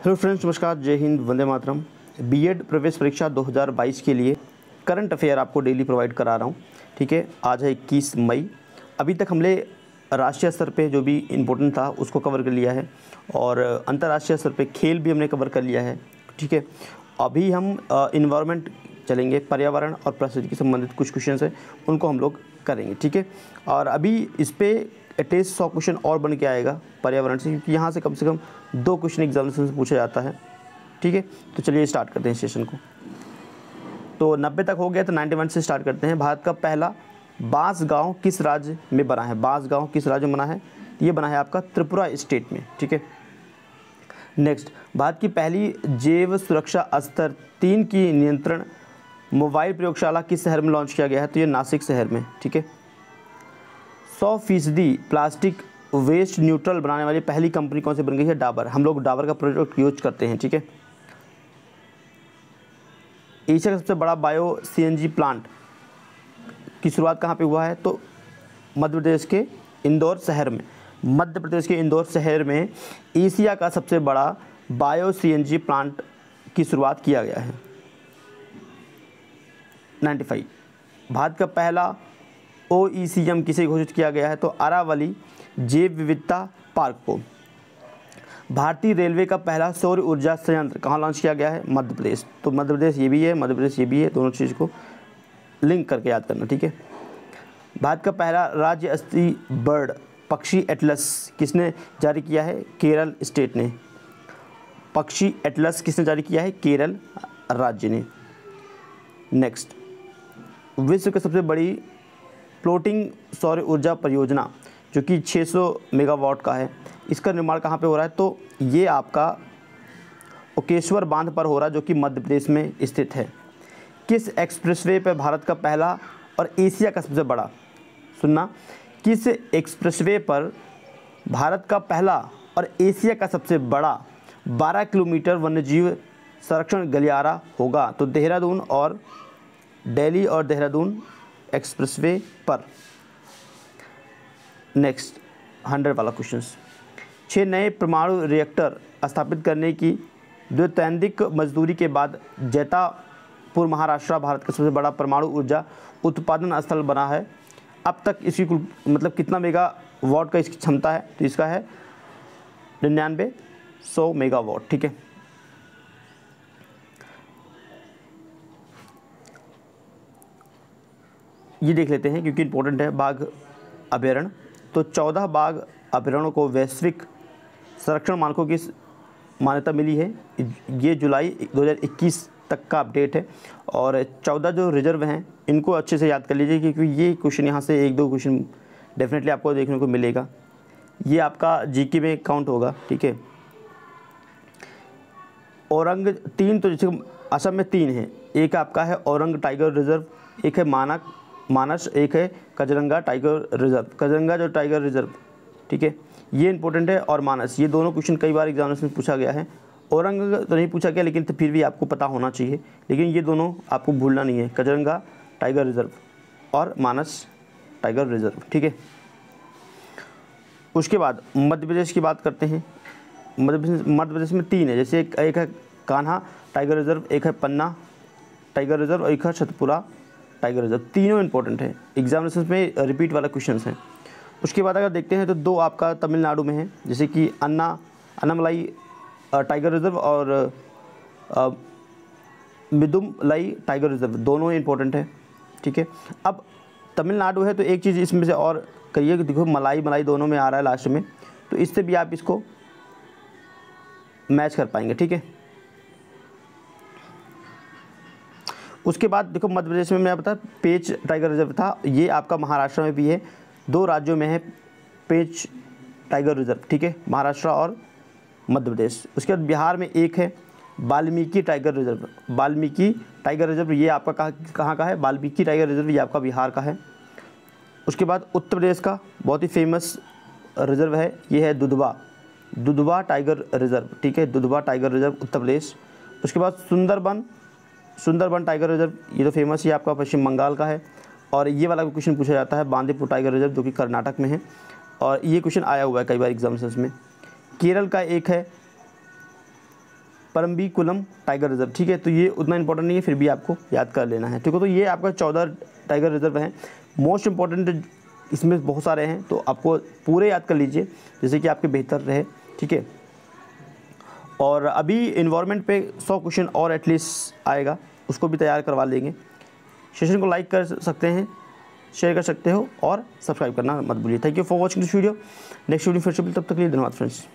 Hello friends, नमस्कार, जय Hind, Vande Mataram. BEd प्रवेश परीक्षा 2022 के लिए करंट अफेयर आपको डेली प्रोवाइड करा रहा हूँ। ठीक है, आज है 21 मई। अभी तक हमने राष्ट्रीय स्तर पे जो भी इम्पोर्टेंट था उसको कवर कर लिया है और अंतर्राष्ट्रीय स्तर पे खेल भी हमने कवर कर लिया है। ठीक है, अभी हम इन्वायरमेंट चलेंगे, पर्यावरण और परिस्थिति से संबंधित कुछ क्वेश्चन है उनको हम लोग करेंगे। ठीक है, और अभी इस पर एटलीस्ट 100 क्वेश्चन और बन के आएगा पर्यावरण से, क्योंकि यहाँ से कम 2 क्वेश्चन एग्जामिनेशन से पूछा जाता है। ठीक है, तो चलिए स्टार्ट करते हैं सेशन को। तो 90 तक हो गया, तो 91 से स्टार्ट करते हैं। भारत का पहला बांस गांव किस राज्य में बना है? बांस गांव किस राज्य में बना है? ये बना है आपका त्रिपुरा स्टेट में। ठीक है, नेक्स्ट, भारत की पहली जैव सुरक्षा स्तर 3 की नियंत्रण मोबाइल प्रयोगशाला किस शहर में लॉन्च किया गया है? तो ये नासिक शहर में। ठीक है, 100% प्लास्टिक वेस्ट न्यूट्रल बनाने वाली पहली कंपनी कौन सी बन गई है? डाबर। हम लोग डाबर का प्रोडक्ट यूज करते हैं। ठीक है, एशिया का सबसे बड़ा बायो सीएनजी प्लांट की शुरुआत कहाँ पे हुआ है? तो मध्य प्रदेश के इंदौर शहर में। मध्य प्रदेश के इंदौर शहर में एशिया का सबसे बड़ा बायो सीएनजी प्लांट की शुरुआत किया गया है। 95, भारत का पहला ओईसीएम किसे घोषित किया गया है? तो अरावली जैव विविधता पार्क को। भारतीय रेलवे का पहला सौर ऊर्जा संयंत्र कहाँ लॉन्च किया गया है? मध्य प्रदेश। तो मध्य प्रदेश ये भी है, मध्य प्रदेश ये भी है, दोनों चीज़ को लिंक करके याद करना। ठीक है, भारत का पहला राज्य स्तरीय बर्ड पक्षी एटलस किसने जारी किया है? केरल स्टेट ने। पक्षी एटलस किसने जारी किया है? केरल राज्य ने। नेक्स्ट, विश्व की सबसे बड़ी फ्लोटिंग सौर ऊर्जा परियोजना जो कि 600 मेगावाट का है, इसका निर्माण कहाँ पे हो रहा है? तो ये आपका ओकेश्वर बांध पर हो रहा है, जो कि मध्य प्रदेश में स्थित है। किस एक्सप्रेसवे पर भारत का पहला और एशिया का सबसे बड़ा, सुनना, किस एक्सप्रेसवे पर भारत का पहला और एशिया का सबसे बड़ा 12 किलोमीटर वन्यजीव संरक्षण गलियारा होगा? तो देहरादून और दिल्ली और देहरादून एक्सप्रेसवे पर। नेक्स्ट 100 वाला क्वेश्चन, 6 नए परमाणु रिएक्टर स्थापित करने की द्वैतैनिक मजदूरी के बाद जैतापुर महाराष्ट्र भारत का सबसे बड़ा परमाणु ऊर्जा उत्पादन स्थल बना है। अब तक इसकी मतलब कितना मेगावाट का इसकी क्षमता है? तो इसका है 9900 मेगावाट। ठीक है, ये देख लेते हैं क्योंकि इंपॉर्टेंट है। बाघ अभयारण्य, तो 14 बाघ अभयारण्यों को वैश्विक संरक्षण मानकों की मान्यता मिली है। ये जुलाई 2021 तक का अपडेट है। और 14 जो रिजर्व हैं इनको अच्छे से याद कर लीजिए, क्योंकि ये क्वेश्चन यहाँ से 1-2 क्वेश्चन डेफिनेटली आपको देखने को मिलेगा। ये आपका जीके में काउंट होगा। ठीक है, औरंग 3, तो जैसे असम में 3 है, एक आपका है औरंग टाइगर रिजर्व, एक है मानस, एक है काजीरंगा टाइगर रिजर्व। काजीरंगा जो टाइगर रिजर्व, ठीक है, ये इंपॉर्टेंट है, और मानस, ये दोनों क्वेश्चन कई बार एग्जामिनेशन में पूछा गया है। औरंग तो नहीं पूछा गया, लेकिन तो फिर भी आपको पता होना चाहिए, लेकिन ये दोनों आपको भूलना नहीं है, काजीरंगा टाइगर रिजर्व और मानस टाइगर रिजर्व। ठीक है, उसके बाद मध्य प्रदेश की बात करते हैं। मध्य प्रदेश में 3 है, जैसे एक है कान्हा टाइगर रिजर्व, एक है पन्ना टाइगर रिजर्व और एक है सतपुरा टाइगर रिजर्व। तीनों इंपॉर्टेंट है, एग्जामिनेशन में रिपीट वाला क्वेश्चन है। उसके बाद अगर देखते हैं तो 2 आपका तमिलनाडु में है, जैसे कि अन्नामलाई टाइगर रिजर्व और मिदुमलाई टाइगर रिजर्व, दोनों इंपॉर्टेंट है। ठीक है, अब तमिलनाडु है तो एक चीज़ इसमें से और करिए कि देखो मलाई दोनों में आ रहा है लास्ट में, तो इससे भी आप इसको मैच कर पाएंगे। ठीक है, उसके बाद देखो मध्य प्रदेश में मैं बता पेंच टाइगर रिजर्व था, ये आपका महाराष्ट्र में भी है, 2 राज्यों में है पेंच टाइगर रिजर्व। ठीक है, महाराष्ट्र और मध्य प्रदेश। उसके बाद बिहार में एक है Valmiki tiger reserve. Valmiki tiger reserve ये आपका कहाँ का है? वाल्मीकि टाइगर रिजर्व ये आपका बिहार का है। उसके बाद उत्तर प्रदेश का बहुत ही फेमस रिजर्व है, ये है दुधवा टाइगर रिजर्व। ठीक है, दुधवा टाइगर रिजर्व उत्तर प्रदेश। उसके बाद सुंदरबन टाइगर रिजर्व, ये तो फेमस ही आपका पश्चिम बंगाल का है। और ये वाला क्वेश्चन पूछा जाता है बांदीपुर टाइगर रिजर्व, जो कि कर्नाटक में है, और ये क्वेश्चन आया हुआ है कई बार एग्जामिनेशन में। केरल का एक है परम्बिकुलम टाइगर रिजर्व, ठीक है। तो ये उतना इंपॉर्टेंट नहीं है, फिर भी आपको याद कर लेना है, ठीक है। तो ये आपका 14 टाइगर रिजर्व हैं। मोस्ट इंपॉर्टेंट इसमें बहुत सारे हैं, तो आपको पूरे याद कर लीजिए जैसे कि आपके बेहतर रहे, ठीक है। और अभी इन्वायरमेंट पे 100 क्वेश्चन और एटलीस्ट आएगा, उसको भी तैयार करवा लेंगे। सेशन को लाइक कर सकते हैं, शेयर कर सकते हो और सब्सक्राइब करना मत भूलिए। Thank you for watching this video. Next video फिर से, तब तक के लिए धन्यवाद फ्रेंड्स।